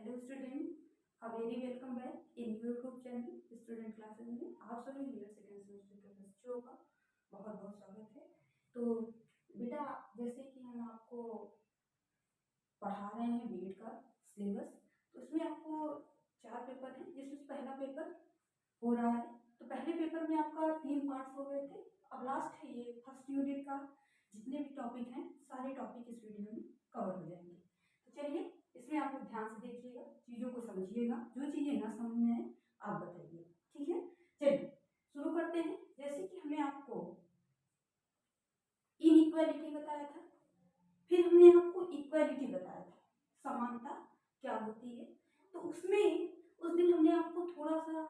Hello student, a very welcome back in your group channel student classes में। आप सभी मेरे सेकेंड सेमेस्टर के बच्चों का बहुत बहुत स्वागत है। तो बेटा, जैसे कि हम आपको पढ़ा रहे हैं बीएड का सिलेबस, तो उसमें आपको 4 पेपर हैं, जिसमें पहला पेपर हो रहा है। तो पहले पेपर में आपका 3 पार्ट्स हो गए थे। अब लास्ट है ये फर्स्ट यूनिट का। जितने भी टॉपिक हैं सारे टॉपिक इस वीडियो में कवर हो जाएंगे। तो चलिए, इसमें आप लोग ध्यान से देखिएगा, चीज़ों को समझिएगा, जो चीज़ें ना समझ में आए आप बताइए, ठीक है। चलिए शुरू करते हैं। जैसे कि हमने आपको इनइक्वालिटी बताया था, फिर हमने आपको इक्वालिटी बताया था, समानता क्या होती है। तो उसमें उस दिन हमने आपको थोड़ा सा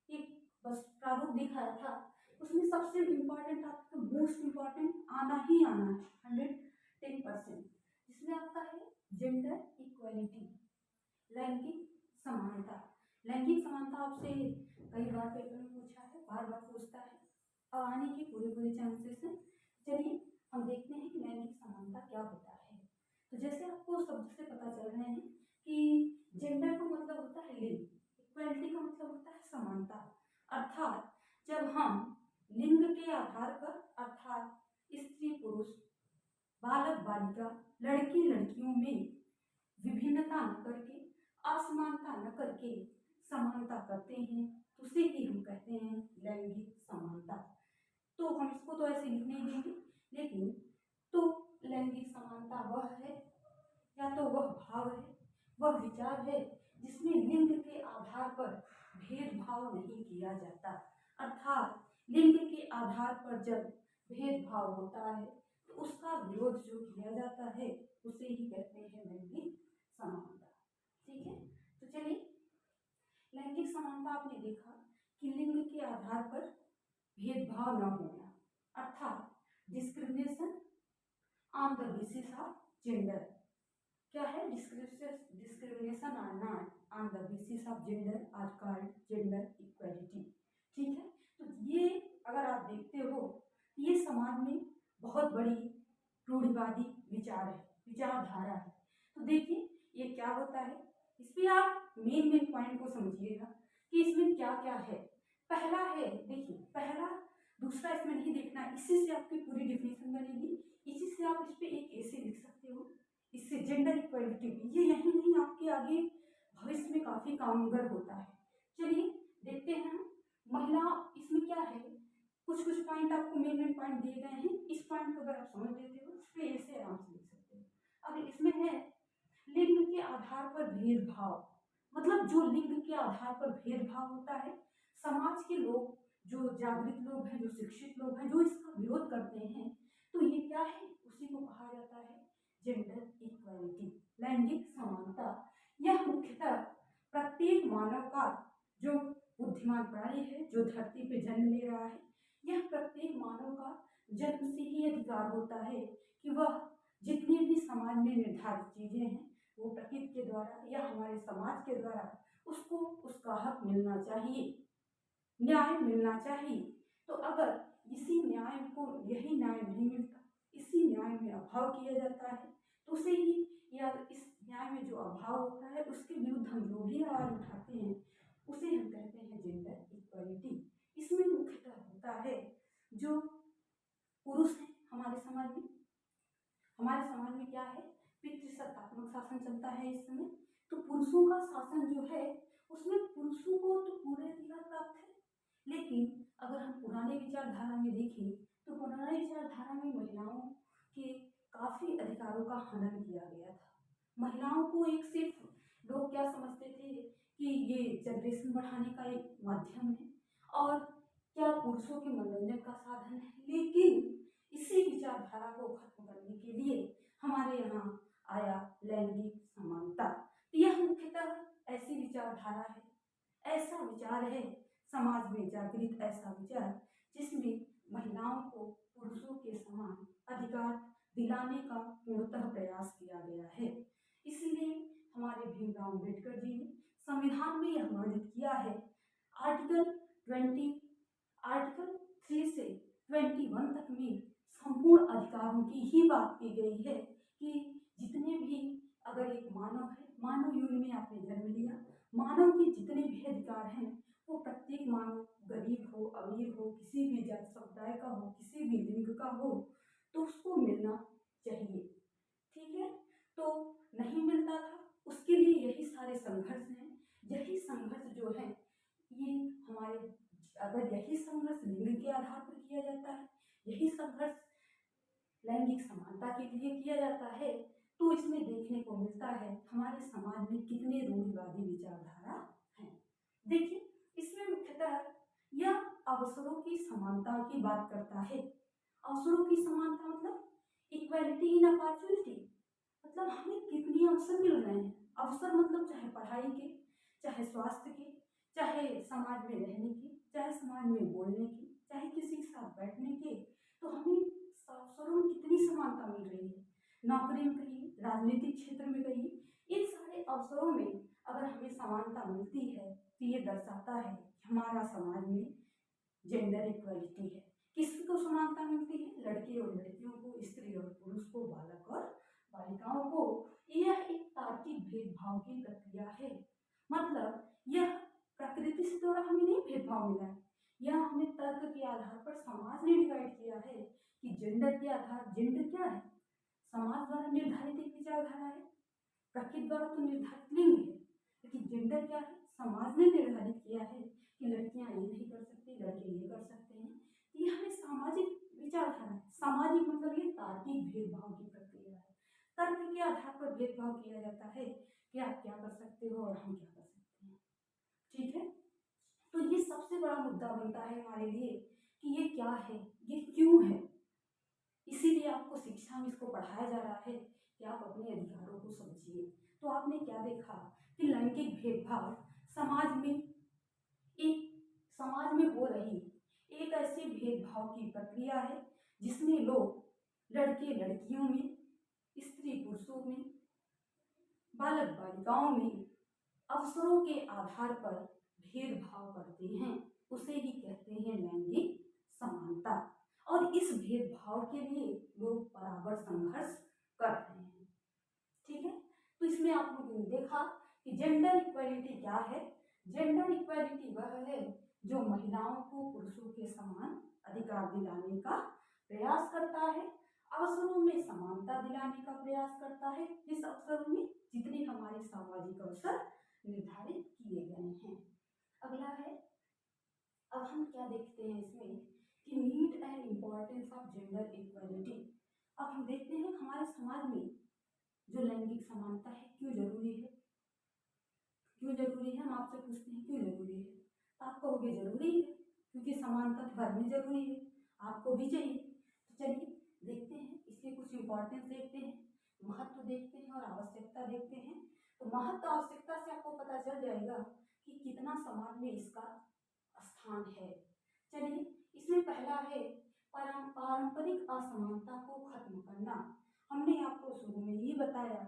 एक बस प्रारूप दिखाया था। उसमें सबसे इम्पोर्टेंट, आपको मोस्ट इम्पोर्टेंट आना ही आना है 110%, जिसमें आपका है जेंडर इक्वालिटी, लैंगिक समानता। लैंगिक समानता आपसे कई बार पेपर में पूछा है, बार बार पूछता है, और आने के पूरे चांसेस हैं। चलिए हम देखते हैं कि लैंगिक समानता क्या होता है। तो जैसे आपको शब्द से पता चल रहे हैं कि जेंडर का मतलब होता है लिंग, इक्वालिटी का मतलब होता है समानता। अर्थात जब हम लिंग के आधार पर, अर्थात स्त्री पुरुष, बालक बालिका, लड़की लड़कियों में विभिन्नता न करके, असमानता न करके समानता करते हैं, तो उसे ही हम कहते हैं लैंगिक समानता। तो हम इसको तो ऐसे लिख नहीं देंगे, लेकिन तो लैंगिक समानता वह है, या तो वह भाव है, वह विचार है जिसमें लिंग के आधार पर भेदभाव नहीं किया जाता। अर्थात लिंग के आधार पर जब भेदभाव होता है तो उसका विरोध जो किया जाता है उसे ही कहते हैं लैंगिक समानता, ठीक है। तो चलिए, लैंगिक समानता आपने देखा कि लिंग के आधार पर भेदभाव न होना, अर्थात discrimination on the basis of gender. क्या है? Discrimination on the basis of gender are called gender equality, ठीक है। तो ये अगर आप देखते हो, ये समाज में बहुत बड़ी रूढ़िवादी विचार है, विचारधारा है। तो देखिए ये क्या होता है, इसमें आप मेन पॉइंट को समझिएगा कि इसमें क्या क्या है। पहला है, देखिए पहला दूसरा इसमें नहीं देखना, इसी से आपकी पूरी डिफिनेशन बनेगी। इसी से आप इस पे एक ऐसे लिख सकते हो, इससे जेंडर इक्वालिटी, ये यही नहीं आपके आगे भविष्य में काफी कामगर होता है। चलिए देखते हैं हम महिला, इसमें क्या है, कुछ कुछ पॉइंट आपको मेन पॉइंट दिए गए हैं। इस पॉइंट को अगर आप समझ लेते हो, इस पे ऐसे आराम से लिख सकते हो। अब इसमें है लिंग के आधार पर भेदभाव, मतलब जो लिंग के आधार पर भेदभाव होता है, समाज के लोग, जो जागृत लोग हैं, जो शिक्षित लोग हैं, जो इसका विरोध करते हैं, तो ये क्या है, उसी को कहा जाता है जेंडर इक्वालिटी, लैंगिक समानता। यह मुख्यतः प्रत्येक मानव का, जो बुद्धिमान प्राणी है, जो धरती पे जन्म ले रहा है, यह प्रत्येक मानव का जन्म से ही अधिकार होता है कि वह जितनी भी समाज में निर्धारित चीजें हैं वो प्रकृति के द्वारा या हमारे समाज के द्वारा उसको उसका हक मिलना चाहिए, न्याय मिलना चाहिए। तो अगर इसी न्याय को, यही न्याय नहीं मिलता, इसी न्याय में अभाव किया जाता है, तो उसे ही, या इस न्याय में जो अभाव होता है उसके विरुद्ध हम जो भी आवाज उठाते हैं उसे हम कहते हैं जेंडर इक्वालिटी। इसमें मुख्यतः होता है जो पुरुष हैं हमारे समाज में, हमारे समाज में क्या है, पितृसत्तात्मक शासन चलता है इस समय। तो पुरुषों का शासन जो है, उसमें पुरुषों को तो पूरे अधिकार प्राप्त है, लेकिन अगर हम पुराने विचारधारा में देखें तो पुराने विचारधारा में महिलाओं के काफी अधिकारों का हनन किया गया था। महिलाओं को एक सिर्फ, लोग क्या समझते थे कि ये जनरेशन बढ़ाने का एक माध्यम है और क्या पुरुषों के मनोरंजन का साधन है, लेकिन इसी विचारधारा को खत्म करने के लिए हमारे यहाँ आया लैंगिक समानता। यह मुख्यतः ऐसी विचारधारा है, ऐसा विचार है समाज में जागृत, ऐसा विचार जिसमें महिलाओं को पुरुषों के समान अधिकार दिलाने का पूर्णतः प्रयास किया गया है। इसलिए हमारे भीमराव अम्बेडकर जी ने संविधान में यह वर्णित किया है, आर्टिकल 3 से 21 तक में संपूर्ण अधिकारों की ही बात की गई है कि जितने भी, अगर एक मानव है, मानव यूनिट में आपने जन्म लिया। मानव के जितने भी अधिकार हैं वो प्रत्येक मानव, गरीब हो, अमीर हो, किसी भी जाति समुदाय का हो, किसी भी लिंग का हो, तो उसको मिलना चाहिए। ठीक है, तो नहीं मिलता था, उसके लिए यही सारे संघर्ष हैं। यही संघर्ष जो है ये हमारे, अगर यही संघर्ष लिंग के आधार पर किया जाता है, यही संघर्ष लैंगिक समानता के लिए किया जाता है, तो इसमें देखने को मिलता है हमारे समाज में कितने रूढ़िवादी विचारधारा हैं। देखिए, इसमें मुख्यतः यह अवसरों की समानता की बात करता है। अवसरों की समानता मतलब इक्वालिटी इन अपॉर्चुनिटी, मतलब हमें कितने अवसर मिल रहे हैं। अवसर मतलब चाहे पढ़ाई के, चाहे स्वास्थ्य के, चाहे समाज में रहने की, चाहे समाज में बोलने की, चाहे किसी के साथ बैठने के, तो हमें अवसरों में कितनी समानता मिल रही है। नौकरी में कहिए, राजनीतिक क्षेत्र में कहिए, इन सारे अवसरों में अगर हमें समानता मिलती है तो ये दर्शाता है कि हमारा समाज में जेंडर इक्वालिटी है। किसको समानता मिलती है? लड़के और लड़कियों को, स्त्री और पुरुष को, बालक और बालिकाओं को। यह एक तार्किक भेदभाव की प्रक्रिया है। मतलब यह प्रकृति से द्वारा हमें नहीं भेदभाव मिला है, यह हमें तर्क के आधार पर समाज ने डिवाइड किया है कि जेंडर के आधार, जेंडर क्या है? समाज द्वारा निर्धारित एक विचारधारा है। प्रकृति द्वारा तो निर्धारित लिंग है, लेकिन जेंडर क्या है? समाज ने निर्धारित किया है कि लड़कियां ये नहीं कर सकती, लड़के ये कर सकते हैं। ये हमें सामाजिक विचारधारा है। सामाजिक मतलब ये तार्किक भेदभाव की प्रक्रिया है। तर्क के आधार पर भेदभाव किया जाता है कि आप क्या कर सकते हो और हम क्या कर सकते हैं। ठीक है, तो ये सबसे बड़ा मुद्दा बनता है हमारे लिए कि ये क्या है, ये क्यों है। इसीलिए आपको शिक्षा में इसको पढ़ाया जा रहा है कि आप अपने अधिकारों को समझिए। तो आपने क्या देखा कि लैंगिक भेदभाव समाज में हो रही एक ऐसी भेदभाव की प्रक्रिया है जिसमें लोग लड़के लड़कियों में, स्त्री पुरुषों में, बालक बालिकाओं में अवसरों के आधार पर भेदभाव करते हैं। उसे ही कहते हैं लैंगिक समानता। और इस भेदभाव के लिए लोग बराबर संघर्ष कर रहे हैं। ठीक है, तो इसमें आप लोगों ने देखा कि जेंडर इक्वालिटी क्या है। जेंडर इक्वालिटी वह है जो महिलाओं को पुरुषों के समान अधिकार दिलाने का प्रयास करता है, अवसरों में समानता दिलाने का प्रयास करता है, जिस अवसरों में जितने हमारे सामाजिक अवसर निर्धारित किए गए हैं। अगला है, अब हम क्या देखते हैं इसमें कि need and importance of gender equality. अब हम देखते हैं हमारे समाज में जो लैंगिक समानता है क्यों जरूरी है। क्यों जरूरी है, हम आपसे पूछते हैं क्यों जरूरी है। तो आप कहोगे जरूरी है क्योंकि समानता तो हर में जरूरी है, आपको भी चाहिए। तो चलिए देखते हैं इसके कुछ इम्पोर्टेंस देखते हैं, महत्व देखते हैं और आवश्यकता देखते हैं। तो महत्व आवश्यकता से आपको पता चल जाएगा कि कितना समाज में इसका स्थान है। चलिए, इसमें पहला है पारंपरिक असमानता को खत्म करना। हमने आपको शुरू में ही बताया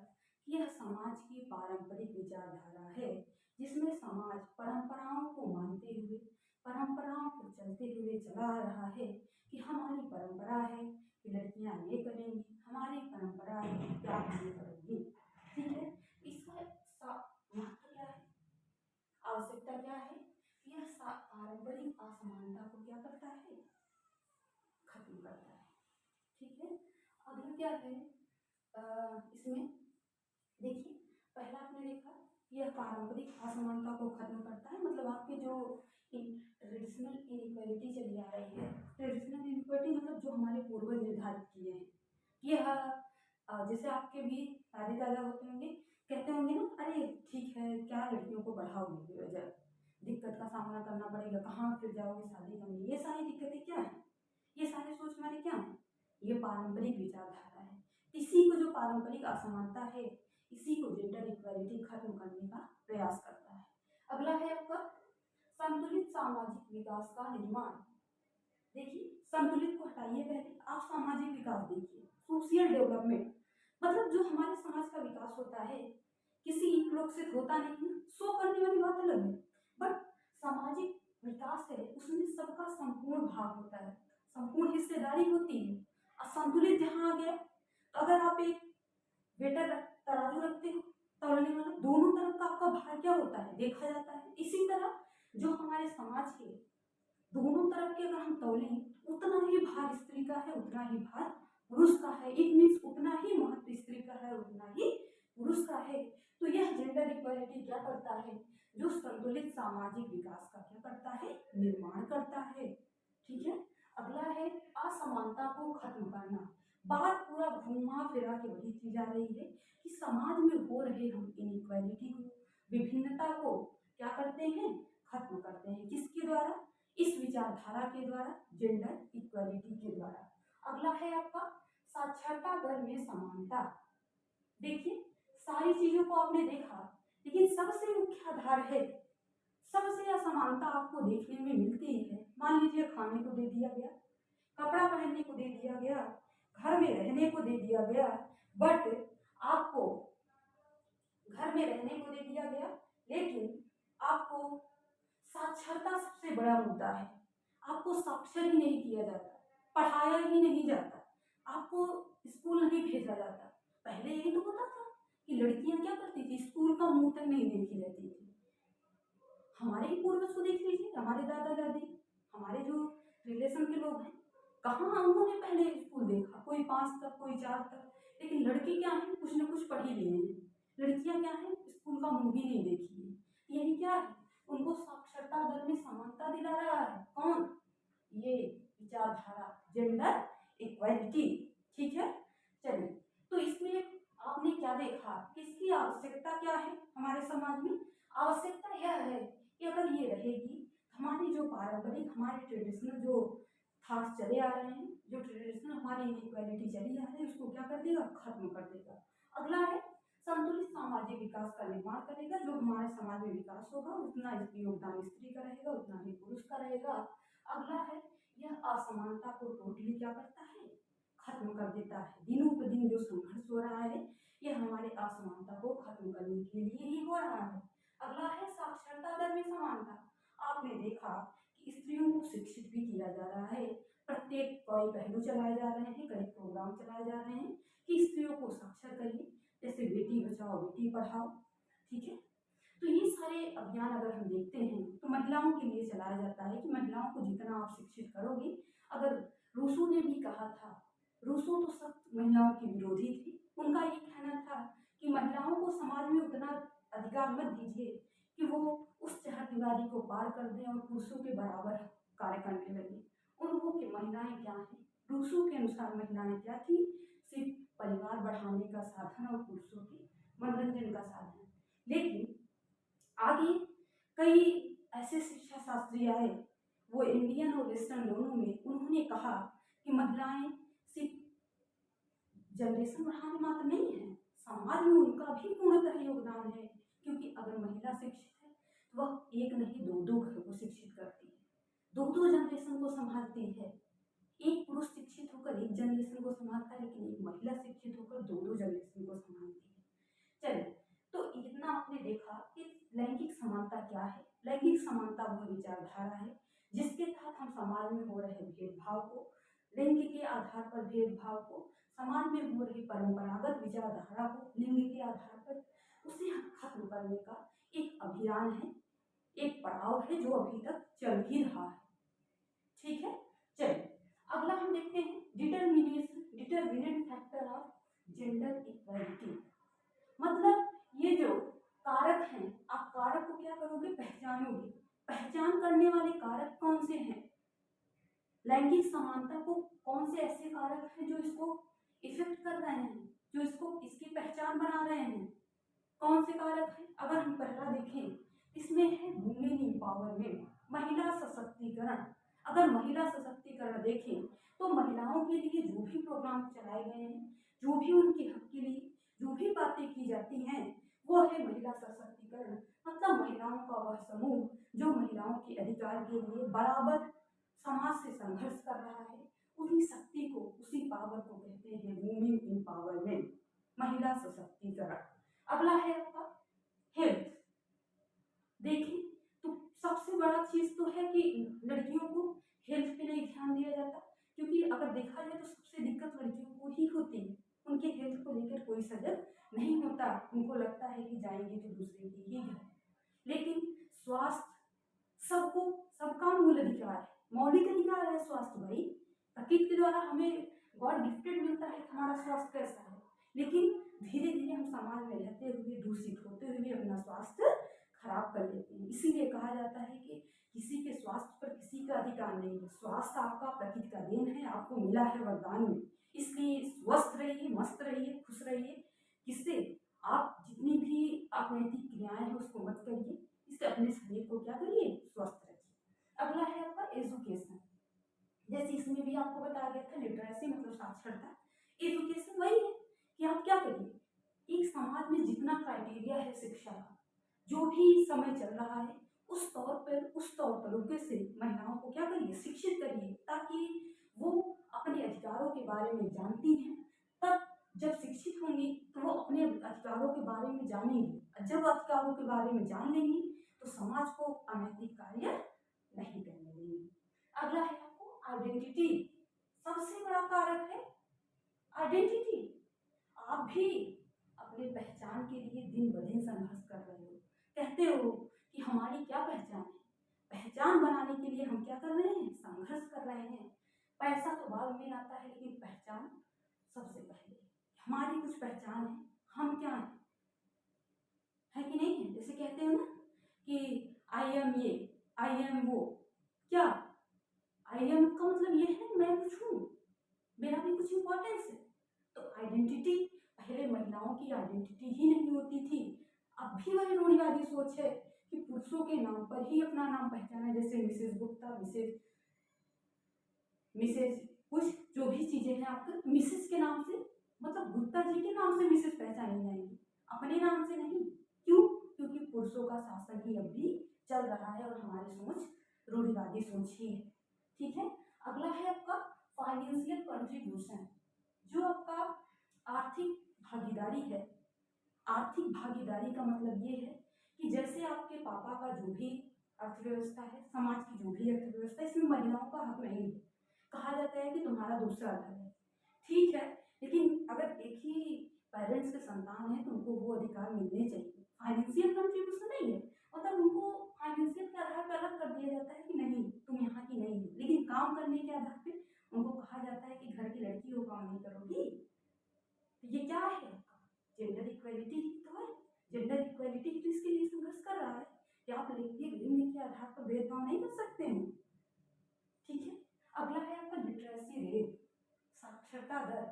कि यह समाज की पारंपरिक विचारधारा है जिसमें समाज परंपराओं को मानते हुए, परंपराओं को चलते हुए चला आ रहा है कि हमारी परंपरा है कि लड़कियां ये करेंगी, हमारी परंपरा है कि आप ये करोगी। ठीक है, इसका महत्व क्या है, आवश्यकता क्या है? यह पारंपरिक असमानता को क्या करता है? खत्म करता है। ठीक है, अगला क्या है इसमें देखिए, पहला आपने देखा यह पारंपरिक असमानता को खत्म करता है। मतलब आपके जो ट्रेडिशनल इनइक्वालिटी चली आ रही है, ट्रेडिशनल इनइक्वालिटी मतलब जो हमारे पूर्वज निर्धारित किए हैं। यह जैसे आपके भी दादी दादा होते होंगे, कहते होंगे ना, अरे ठीक है क्या लड़कियों को बढ़ाओगे, बेवजह दिक्कत का सामना करना पड़ेगा, कहाँ फिर जाओगे शादी करने। ये सारी दिक्कतें क्या है, ये सारे सोच हमारे क्या है, ये पारंपरिक विचारधारा है। इसी को जो पारंपरिक असमानता है, इसी को जेंडर इक्वालिटी खत्म करने का प्रयास करता है। अगला है आपका संतुलित सामाजिक विकास का निर्माण। देखिए, संतुलित को हटाइए, पहले आप सामाजिक विकास देखिए, सोशल डेवलपमेंट। मतलब जो हमारे समाज का विकास होता है किसी एक लोग से होता नहीं है, सो करने वाली बात अलग है, बट सामाजिक विकास है उसमें सबका संपूर्ण भाग होता है, संपूर्ण हिस्सेदारी होती है। असंतुलित जहाँ आ गया, तो अगर आप एक वेटर तराजू रखते हो तौलने वाला, दोनों तरफ का आपका भार क्या होता है, देखा जाता है। इसी तरह जो हमारे समाज के दोनों तरफ के अगर हम तौलें, उतना ही भार स्त्री का है, उतना ही भार पुरुष का है। इट मीन्स उतना ही महत्व स्त्री का है, उतना ही पुरुष का है। तो यह जेंडर इक्वालिटी क्या करता है, जो संतुलित सामाजिक विकास का क्या करता है, निर्माण करता है। ठीक है, अगला है असमानता को खत्म करना। बात पूरा घूमा फिरा के वही की जा रही है कि समाज में हो रहे हम इनइक्वालिटी को, विभिन्नता को क्या करते हैं, खत्म करते हैं। किसके द्वारा, इस विचारधारा के द्वारा, जेंडर इक्वालिटी के द्वारा। अगला है आपका साक्षरता दर में समानता। देखिए सारी चीजों को आपने देखा, लेकिन सबसे मुख्य आधार है, सबसे असमानता आपको देखने में मिलती है। मान लीजिए खाने को दे दिया गया, कपड़ा पहनने को दे दिया गया, घर में रहने को दे दिया गया, बट आपको घर में रहने को दे दिया गया, लेकिन आपको साक्षरता सबसे बड़ा मुद्दा है, आपको साक्षर ही नहीं किया जाता, पढ़ाया ही नहीं जाता, आपको स्कूल नहीं भेजा जाता। पहले यही तो होता था कि लड़कियां क्या करती थी, स्कूल का मुंह तक नहीं देखी रहती थी। हमारे ही पूर्वज को देख लीजिए, हमारे दादा दादी, हमारे जो रिलेशन के लोग हैं, कहाँ उन्होंने पहले स्कूल देखा, कोई 5 तक, कोई 4 तक। लेकिन लड़के क्या है, कुछ न कुछ पढ़ ही लिए हैं, लड़कियां क्या है, स्कूल का मुंह भी नहीं देखी है। यही क्या है, उनको साक्षरता दर में समानता दिला रहा है कौन, ये विचारधारा जेंडर इक्वालिटी। ठीक है, चलिए तो इसमें आपने क्या देखा, किसकी आवश्यकता क्या है हमारे समाज में, आवश्यकता यह है कि अगर ये रहेगी, हमारी जो पारंपरिक, हमारे ट्रेडिशनल जो थाट्स चले आ रहे हैं, जो ट्रेडिशनल हमारी इनइक्वालिटी चली आ रही है, उसको क्या कर देगा, खत्म कर देगा। अगला है संतुलित सामाजिक विकास का निर्माण करेगा। जो हमारे समाज में विकास होगा, उतना योगदान स्त्री का रहेगा, उतना ही पुरुष का रहेगा। अगला है यह असमानता को टोटली क्या करता है, खत्म कर देता है। दिनों पर दिन जो संघर्ष हो रहा है, यह हमारे असमानता को खत्म करने के लिए ही हो रहा है। अगला है साक्षरता दर में समानता। आपने देखा कि स्त्रियों को शिक्षित भी किया जा रहा है, प्रत्येक कई पहलू चलाए जा रहे हैं, कई प्रोग्राम चलाए जा रहे हैं कि स्त्रियों को साक्षर करिए, जैसे बेटी बचाओ बेटी पढ़ाओ। ठीक है, तो ये सारे अभियान अगर हम देखते हैं तो महिलाओं के लिए चलाया जाता है कि महिलाओं को जितना आप शिक्षित करोगे। अगर रूसो ने भी कहा था, रूसो तो सख्त महिलाओं के विरोधी थी, उनका ये कहना था कि महिलाओं को समाज में उतना अधिकार मत दीजिए कि वो उस चहारदीवारी को पार कर दें और पुरुषों के बराबर कार्य करने लगे। उनको कि महिलाएं क्या हैं, रूसो के अनुसार महिलाएं क्या थी, सिर्फ परिवार बढ़ाने का साधन और पुरुषों के मनोरंजन का साधन। लेकिन आगे कई ऐसे शिक्षा शास्त्री आए, वो इंडियन और वेस्टर्न दोनों में, उन्होंने कहा कि महिलाएं सिर्फ जनरेशन बढ़ाने मात्र नहीं है, समाज में उनका भी पूर्णतः योगदान है। क्योंकि अगर महिला शिक्षित है तो वह एक नहीं दो घर को शिक्षित करती है, दो जनरेशन को संभालती है। एक पुरुष शिक्षित होकर एक जनरेशन को संभालता है, लेकिन एक महिला शिक्षित होकर दो जनरेशन को संभालती है। चलिए, तो इतना आपने देखा कि लैंगिक समानता क्या है। लैंगिक समानता वह विचारधारा है जिसके तहत हम समाज में हो रहे भेदभाव को, लिंग के आधार पर भेदभाव को, समाज में हो रही परंपरागत विचारधारा को लिंग के आधार पर, उसे खत्म करने का एक अभियान है, एक पड़ाव है जो अभी तक चल ही रहा है। ठीक है, चलिए अगला हम देखते हैं determinant factor of gender equality. मतलब ये जो कारक हैं, आप कारक को क्या करोगे, पहचानोगे। पहचान करने वाले कारक कौन से हैं, लैंगिक समानता को कौन से ऐसे कारक हैं जो इसको इफेक्ट कर रहे हैं, जो इसको इसकी पहचान बना रहे हैं, कौन से कारक हैं। अगर हम पहला देखें, इसमें है वुमेन एम्पावरमेंट, महिला सशक्तिकरण। अगर महिला सशक्तिकरण देखें तो महिलाओं के लिए जो भी प्रोग्राम चलाए गए हैं, जो भी उनके हक के लिए जो भी बातें की जाती हैं, वो है महिला सशक्तिकरण। मतलब महिलाओं का वह समूह जो महिलाओं के अधिकार के लिए बराबर समाज से संघर्ष कर रहा है, उसी शक्ति को, उसी पावर को कहते हैं वुमेन एम्पावरमेंट, महिला सशक्तिकरण। अगला है आपका हेल्थ। देखिए तो सबसे बड़ा चीज तो है कि लड़कियों को हेल्थ पे नहीं ध्यान दिया जाता, क्योंकि अगर देखा जाए तो सबसे दिक्कत लड़कियों को ही होती है, उनके हेल्थ को लेकर कोई सजग नहीं होता, उनको लगता है कि जाएंगे तो दूसरे के ही घर। लेकिन स्वास्थ्य सबको, सबका मूल अधिकार है, मौलिक अधिकार है स्वास्थ्य भाई। प्रकृति के द्वारा हमें गॉड गिफ्टेड मिलता है कि हमारा स्वास्थ्य कैसा है, लेकिन धीरे धीरे हम समाज में रहते हुए, दूषित होते हुए अपना स्वास्थ्य खराब कर लेते हैं। इसीलिए कहा जाता है कि किसी के स्वास्थ्य पर किसी का अधिकार नहीं है। स्वास्थ्य आपका प्रकृति का देन है, आपको मिला है वरदान में। इसलिए स्वस्थ रहिए, मस्त रहिए, खुश रहिए। किससे? आप जितनी भी अनैतिक क्रियाएं हैं उसको मत करिए, इससे अपने शरीर को क्या करिए? स्वस्थ रखिए। अगला है आपका एजुकेशन। जैसे इसमें भी आपको बताया गया था, लिटरेसी मतलब साक्षरता। एजुकेशन वही है कि आप क्या करिए, एक समाज में जितना क्राइटेरिया है शिक्षा का, जो भी समय चल रहा है, उस तौर तरीके से महिलाओं को क्या करिए? शिक्षित करिए, ताकि वो अपने अधिकारों के बारे में जानती हैं। तब जब शिक्षित होंगी तो वो अपने अधिकारों के बारे में जानेंगी, और जब अधिकारों के बारे में जान लेंगी तो समाज को अनैतिक कार्य नहीं करने देंगी। अगला है आपको आइडेंटिटी। सबसे बड़ा कारक है आइडेंटिटी। आप भी अपने पहचान के लिए दिन ब दिन संघर्ष कर रहे हो। कहते हो कि हमारी क्या पहचान है, पहचान बनाने के लिए हम क्या कर रहे हैं? संघर्ष कर रहे हैं। पैसा तो बाद में आता है, लेकिन पहचान सबसे पहले। हमारी कुछ पहचान है, हम क्या है कि नहीं है? जैसे कहते हैं ना कि आई एम ये, आई एम वो। क्या आई एम का मतलब ये है मैं कुछ हूँ, मेरा भी कुछ इंपॉर्टेंस है। तो आइडेंटिटी, पहले महिलाओं की आइडेंटिटी ही नहीं होती थी। अब भी वही रूढ़िवादी सोच है कि पुरुषों के नाम पर ही अपना नाम पहचाना, जैसे मिसेस गुप्ता, मिसेस कुछ जो भी चीजें हैं आपके मिसेस के नाम से, मतलब गुप्ता जी के नाम से मिसेस पहचानी जाएंगी, अपने नाम से नहीं। क्यों? क्योंकि पुरुषों का शासन ही अब भी चल रहा है और हमारी सोच रूढ़िवादी सोच ही है। ठीक है। अगला है आपका फाइनेंशियल कंट्रीब्यूशन। जो आपका आर्थिक भागीदारी है। आर्थिक भागीदारी का मतलब ये है कि जैसे आपके पापा का जो भी अर्थव्यवस्था है, समाज की जो भी अर्थव्यवस्था है, इसमें महिलाओं का हक नहीं है। कहा जाता है कि तुम्हारा दूसरा घर है, ठीक है, लेकिन अगर एक ही पेरेंट्स के संतान है तो उनको वो अधिकार मिलने चाहिए। फाइनेंशियल कंट्रीब्यूशन नहीं है, मतलब उनको फाइनेंशियल के आधार पर अलग कर दिया जाता है कि नहीं तुम यहाँ की नहीं हो, लेकिन काम करने के आधार पे उनको कहा जाता है कि घर की लड़की हो, काम नहीं करोगी। तो ये क्या है? जेंडर इक्वेलिटी तो है। जेंडर इक्वेलिटी तो इसके लिए संघर्ष कर रहा है कि आप लिंग के आधार पर भेदभाव नहीं कर सकते हैं। ठीक है। अगला है आपका लिटरेसी रेट, साक्षरता दर।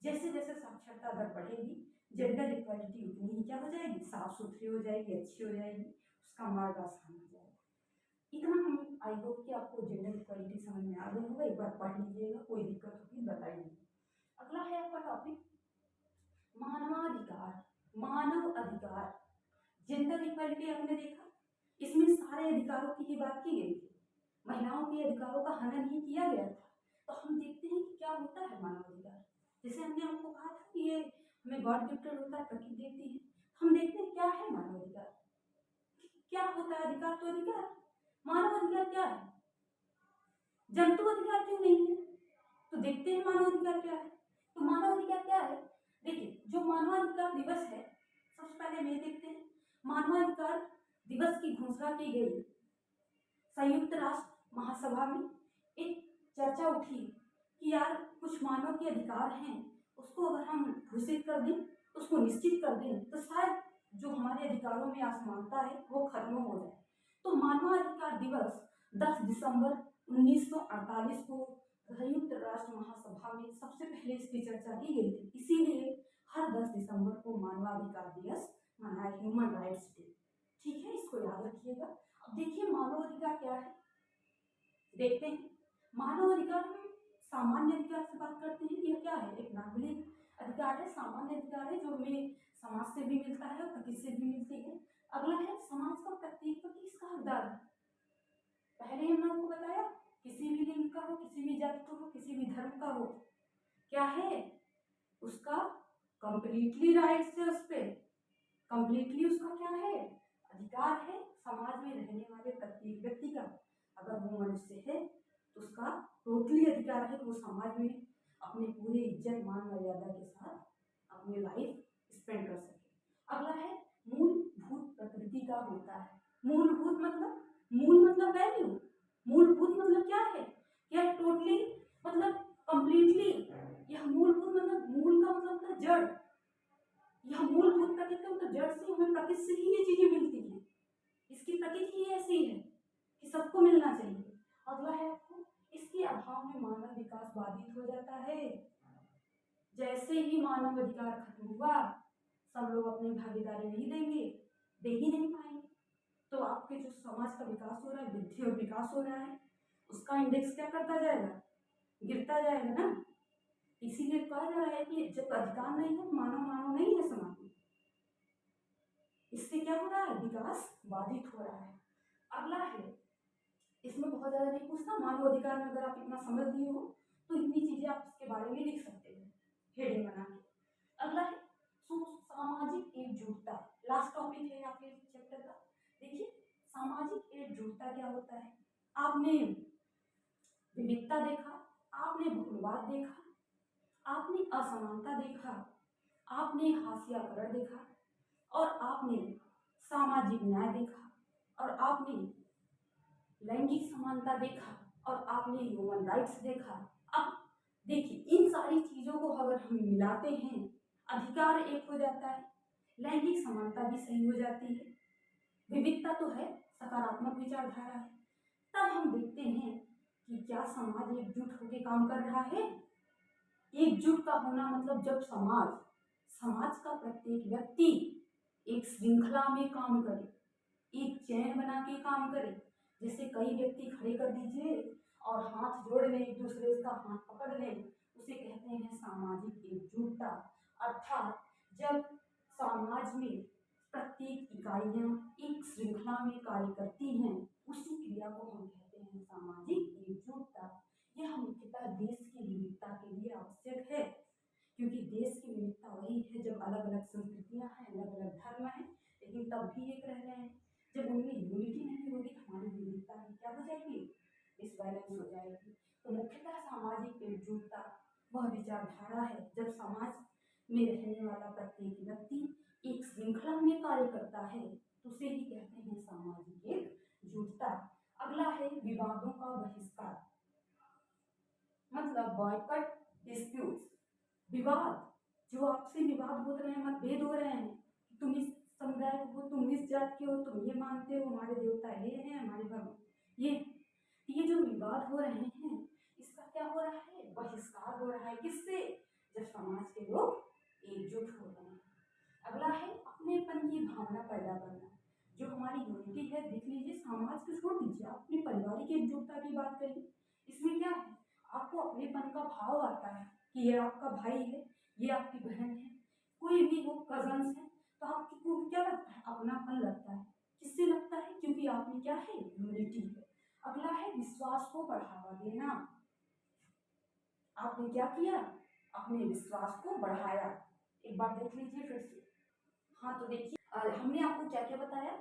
जैसे जैसे साक्षरता दर बढ़ेगी, जेंडर इक्वालिटी उतनी ही क्या हो जाएगी? साफ सुथरी हो जाएगी, अच्छी हो जाएगी, उसका मार्ग आसान हो जाएगा। इतना हम आई होप कि आपको जेंडर इक्वालिटी समझ में आ गया होगा। एक बार पढ़ लीजिएगा, कोई दिक्कत होगी बताइए। अगला है आपका टॉपिक मानवाधिकार, मानव अधिकार। जेंडर इक्वालिटी आपने देखा, इसमें सारे अधिकारों की बात की गई थी, महिलाओं के अधिकारों का हनन ही किया गया था। तो हम देखते हैं कि क्या होता है मानव अधिकार। जैसे हमने आपको कहा था कि ये हमें गॉड गिफ्टेड होता है, प्रकृति देती है। हम देखते हैं क्या है मानव अधिकार, क्या होता है अधिकार। तो अधिकार, मानव अधिकार क्या है? जंतु अधिकार क्यों नहीं है? तो देखते हैं मानव अधिकार क्या है। तो मानव अधिकार क्या है? देखिए, जो मानवाधिकार दिवस है, सबसे पहले हम ये देखते हैं मानवाधिकार दिवस की घोषणा की गई संयुक्त राष्ट्र महासभा में। एक चर्चा उठी कि यार कुछ मानव के अधिकार हैं, उसको अगर हम घोषित कर दें, उसको निश्चित कर दें, तो शायद जो हमारे अधिकारों में असमानता है वो खत्म हो जाए। तो मानवाधिकार दिवस 10 दिसंबर 1948 को संयुक्त राष्ट्र महासभा में सबसे पहले इसकी चर्चा की गई थी। इसीलिए हर 10 दिसंबर को मानवाधिकार दिवस मनाया, ह्यूमन राइट्स डे। ठीक है, इसको याद रखिएगा। अब देखिए मानव अधिकार क्या है, देखते हैं। मानव अधिकार हम सामान्य अधिकार से बात करते हैं। यह क्या है? एक नागरिक अधिकार है, सामान्य अधिकार है, जो हमें समाज से भी मिलता है और प्रकृति से भी मिलती है। अगला है समाज का प्रत्येक व्यक्ति इसका हकदार है। पहले हमने आपको बताया किसी भी लिंग का हो, किसी भी जाति का हो, किसी भी धर्म का हो, क्या है उसका कंप्लीटली राइट्स है, उस पर कंप्लीटली उसका क्या है? अधिकार है। समाज में रहने वाले प्रत्येक व्यक्ति का, अगर वो मनुष्य है तो उसका टोटली अधिकार है कि वो समाज में अपने पूरे इज्जत मान मर्यादा के साथ अपनी लाइफ स्पेंड कर सके। अगला है मूलभूत प्रकृति का होता है। मूलभूत मतलब वैल्यू। मूलभूत मतलब क्या है? यह टोटली मतलब कंप्लीटली। यह मूलभूत मतलब मूल का मतलब होता है जड़। यह मूलभूत प्रकृति मतलब जड़ से, हमें प्रकृति से ही ये चीजें मिलती हैं। इसकी प्रकृति ही ऐसी है कि सबको मिलना चाहिए। अगला है आपको, इसके अभाव में मानव विकास बाधित हो जाता है। जैसे ही मानव अधिकार खत्म हुआ, सब लोग अपनी भागीदारी नहीं देंगे, दे ही नहीं पाएंगे, तो आपके जो समाज का विकास हो रहा है, वृद्धि और विकास हो रहा है, उसका इंडेक्स क्या करता जाएगा? गिरता जाएगा ना। इसीलिए कहा जा रहा है कि जब अधिकार नहीं है, मानव नहीं है समाज में। इससे क्या हो रहा है? विकास बाधित हो रहा है। अगला है, इसमें बहुत ज्यादा नहीं पूछना, मानव अधिकार में अगर आप इतना समझ लिए हो तो इतनी चीजें आप इसके बारे में लिख सकते हैं हेडिंग बना के। अगला है सामाजिक एकजुटता। लास्ट टॉपिक है आपके चैप्टर का। देखिए, सामाजिक एकजुटता क्या होता है? आपने विविधता देखा, आपने बहुलवाद देखा, आपने असमानता देखा, आपने हास्याकरण देखा, और आपने सामाजिक न्याय देखा, और आपने लैंगिक समानता देखा, और आपने ह्यूमन राइट्स देखा। अब देखिए, इन सारी चीजों को अगर हम मिलाते हैं, अधिकार एक हो जाता है, लैंगिक समानता भी सही हो जाती है, विविधता तो है, सकारात्मक विचारधारा है। तब हम देखते हैं कि क्या समाज एकजुट होकर काम कर रहा है। एकजुट का होना मतलब जब समाज का प्रत्येक व्यक्ति एक श्रृंखला में काम करे, एक चैन बना के काम करे। जैसे कई व्यक्ति खड़े कर दीजिए और हाथ जोड़ लें, एक दूसरे का हाथ पकड़ लें, उसे कहते हैं सामाजिक एकजुटता। अर्थात जब समाज में प्रत्येक इकाइयां एक श्रृंखला में कार्य करती हैं, उसी क्रिया को हम कहते हैं सामाजिक एकजुटता। यह मुख्यतः देश की विविधता के लिए आवश्यक है, क्योंकि देश की विविधता वही है जब अलग अलग संस्कृतियां हैं, अलग अलग धर्म हैं, लेकिन तब भी एक रह रहे हैं। जब उनमें यूनिटी नहीं होगी तो हमारी विविधता क्या हो जाएगी? डिसबैलेंस हो जाएगी। तो मुख्यतः सामाजिक एकजुटता वह विचारधारा है जब समाज में रहने वाला प्रत्येक व्यक्ति एक श्रृंखला में कार्य करता है, तो उसे ही कहते हैं सामाजिक एकजुटता। अगला है विवादों का बहिष्कार, मतलब बॉयकॉट डिस्प्यूट्स। विवाद, जो आपसे विवाद हो रहे हैं, मतभेद हो रहे हैं, तुम इस समुदाय को, तुम इस जात के हो, तुम ये मानते हो, हमारे देवता ये हैं, हमारे भगवान ये जो विवाद हो रहे हैं, इसका क्या हो रहा है? बहिष्कार हो रहा है। किससे? जब समाज के लोग एकजुट हो रहे हैं। अगला है अपनेपन की भावना पैदा करना। जो हमारी यूनिटी है, देख लीजिए, समाज को छोड़ दीजिए, अपने पारिवारिक एकजुटता की बात करिए, इसमें क्या है? आपको अपनेपन का भाव आता है कि ये आपका भाई है, ये आपकी बहन है, कोई भी हो, कजन्स है, तो आपको क्या लगता है? अपनापन लगता है। किससे लगता है? क्योंकि आप में क्या है? यूनिटी है। अगला है विश्वास को बढ़ावा देना। आपने क्या किया? अपने विश्वास को बढ़ाया। एक बार देख लीजिए फिर से। हाँ, तो देखिए, हमने आपको क्या क्या बताया?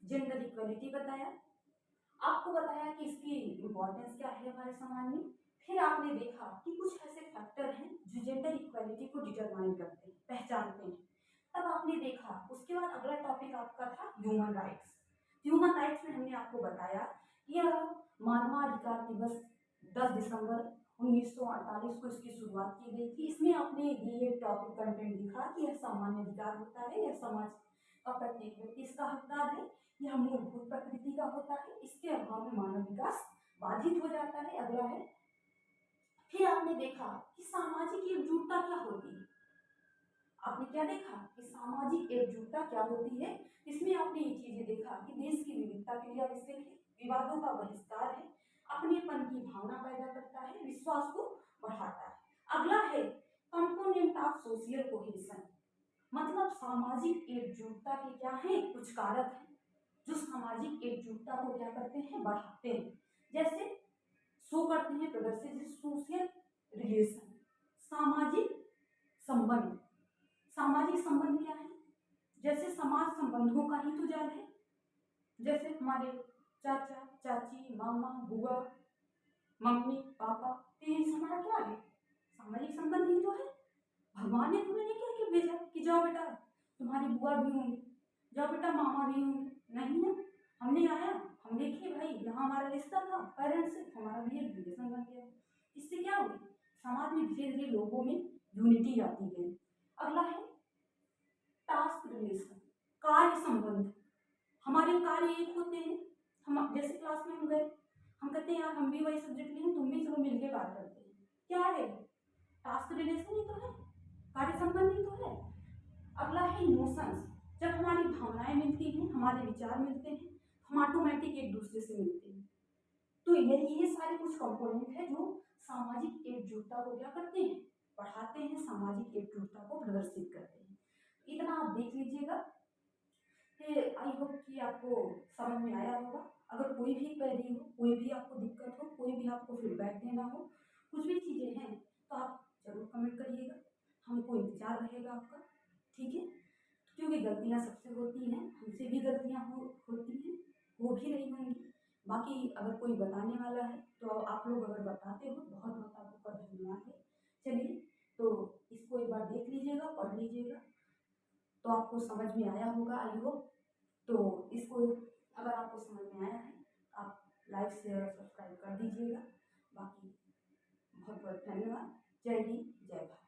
जेंडर इक्वलिटी बताया, आपको बताया कि इसकी इम्पोर्टेंस क्या है हमारे समाज में। फिर आपने देखा कि कुछ ऐसे फैक्टर हैं जो जेंडर इक्वलिटी को डिटरमाइन करते हैं, पहचानते हैं। तब आपने देखा, उसके बाद अगला टॉपिक आपका था ह्यूमन राइट्स। ह्यूमन राइट्स में हमने आपको बताया कि यह मानवाधिकार दिवस 10 दिसंबर 1948 को इसकी शुरुआत की गई थी। इसमें आपने ये टॉपिक कंटेंट लिखा कि यह सामान्य अधिकार होता है, यह समाज का प्रत्येक व्यक्ति इसका हकदार है, यह मूलभूत प्रकृति का होता है, इसके अभाव में मानव विकास बाधित हो जाता है। अगला है, फिर आपने देखा कि सामाजिक एकजुटता क्या होती है। आपने क्या देखा कि सामाजिक एकजुटता क्या होती है। इसमें आपने ये चीजें देखा कि देश की विविधता के लिए आवश्यक है, विवादों का बहिष्कार है, अपनेपन की भावना पैदा करता है, विश्वास को बढ़ाता है। अगला है कंपोनेंट ऑफ सोशल कोहेशन, मतलब सामाजिक एकजुटता के क्या है? कुछ कारक हैं जो सामाजिक एकजुटता को क्या करते हैं? बढ़ाते हैं। जैसे शो करते हैं, प्रदर्शित सोशल रिलेशन, सामाजिक संबंध। सामाजिक संबंध क्या है? जैसे समाज संबंधों का ही तो जाल है। जैसे हमारे चाचा चाची, मामा बुआ, मम्मी पापा, तो ये हमारा क्या है? सामाजिक संबंध ही तो है। भगवान ने तुम्हें नहीं क्या कि भेजा कि जाओ बेटा तुम्हारी बुआ भी होंगी, जाओ बेटा मामा भी होंगे, नहीं ना। हमने आया, हम देखे भाई यहाँ हमारा रिश्ता था पेरेंट्स से, हमारा भी एक रिलेशन बन गया। इससे क्या हुई, समाज में धीरे धीरे लोगों में यूनिटी आती गई। अगला है टास्क रिलेशन, कार्य संबंध। हमारे कार्य एक होते हैं, हम जैसे क्लास में हम गए, हम कहते हैं यार हम भी वही सब्जेक्ट लिए, तुम भी चलो मिलके बात करते हैं, क्या है टास्क रिलेशन ही तो है, कार्य संबंध ही तो है। अगला है इमोशंस, जब हमारी भावनाएं मिलती हैं, हमारे विचार मिलते हैं, हम ऑटोमेटिक एक दूसरे से मिलते हैं। तो ये सारे कुछ कंपोनेंट है जो सामाजिक एकजुटता को क्या करते हैं, बढ़ाते हैं, सामाजिक एकजुटता को प्रदर्शित करते हैं। इतना आप देख लीजिएगा कि आई होप कि आपको समझ में आया होगा। अगर कोई भी क्वेरी हो, कोई भी आपको दिक्कत हो, कोई भी आपको फीडबैक देना हो, कुछ भी चीज़ें हैं तो आप जरूर कमेंट करिएगा, हमको इंतजार रहेगा आपका, ठीक है। क्योंकि गलतियाँ सबसे होती हैं, हमसे भी गलतियाँ होती हैं, हो भी रही होंगी। बाकी अगर कोई बताने वाला है तो आप लोग अगर बताते हो बहुत बहुत आपका धन्यवाद है। चलिए, तो इसको एक बार देख लीजिएगा, पढ़ लीजिएगा, तो आपको समझ में आया होगा आई होप। तो इसको अगर आपको समझ में आया है आप लाइक शेयर और सब्सक्राइब कर दीजिएगा। बाकी बहुत बहुत धन्यवाद। जय हिंद, जय भारत।